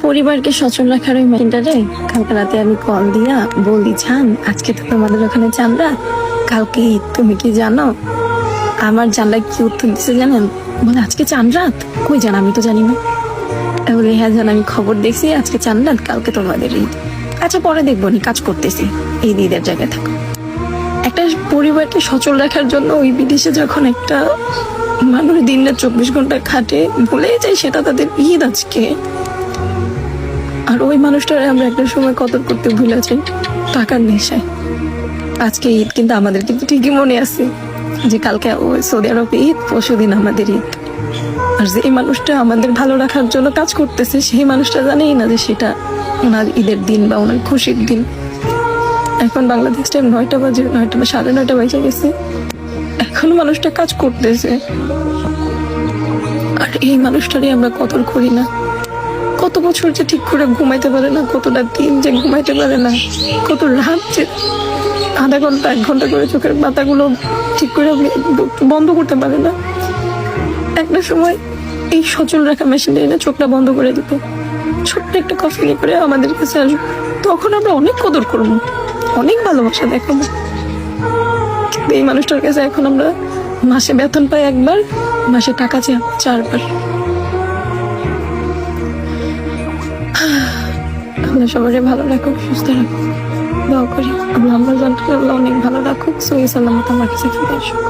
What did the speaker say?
পরিবারকে সচল রাখার ওই মেশিনটারে কালকে রাতে আমি কল দিয়া বলি, জান আজকে তো তোমাদের ওখানে চাঁদ রাত, কালকে ঈদ, তুমি কি জানো? আমার জানলা কি উত্তর দিছে জানেন? বলে আজকে চাঁদ রাত? কই জান, আমি তো জানি না। বলে হ্যাঁ জান, আমি খবর দেখছি আজকে চাঁদ রাত, কালকে তোমাদের ঈদ। আচ্ছা পরে দেখবো নি, কাজ করতেছি, এই ঈদের জায়গায় থাকো। একটা পরিবারকে সচল রাখার জন্য ওই বিদেশে যখন একটা মানুষ দিন রাত 24 ঘন্টা খাটে, ভুলে যায় সেটা তাদের ঈদ আজকে। আর ওই মানুষটারে আমরা একটা সময় কদর করতে ভুলে যাই টাকার নেশায়। আজকে ঈদ, কিন্তু আমাদের কিন্তু ঠিকই মনে আছে যে কালকে ওই সৌদি আরবে ঈদ, পরশুদিন আমাদের ঈদ। আর যে মানুষটা আমাদের ভালো রাখার জন্য কাজ করতেছে সেই মানুষটা জানেই না যে সেটা ওনার ঈদের দিন বা ওনার খুশির দিন। এখন বাংলাদেশ টাইম 9টা বাজে, 9টা বা 9:30 বাজে গেছে, এখন মানুষটা কাজ করতেছে। আর এই মানুষটারই আমরা কদর করি না। কত বছর যে ঠিক করে ঘুমাইতে পারে না, কতটা দিন যে ঘুমাইতে পারে না, কত রাত যে আধা ঘন্টা 1 ঘন্টা করে চোখের পাতাগুলো ঠিক করে বন্ধ করতে পারে না। একটা সময় এই সচল রাখা মেশিনটা এনে চোখটা বন্ধ করে দিত, ছোট্ট একটা কফি নিয়ে করে আমাদের কাছে আসবো, তখন আমরা অনেক কদর করবো, অনেক ভালোবাসা দেখাবো। কিন্তু এই মানুষটার কাছে এখন আমরা মাসে বেতন পাই একবার, মাসে টাকা চাই 4বার। আল্লাহ সবারই ভালো রাখুক, সুস্থ রাখুক, দোয়া করি আল্লাহ আমরা জানতে অনেক ভালো রাখুক, সহি সালামত আমার কাছে ফিরে আসুক।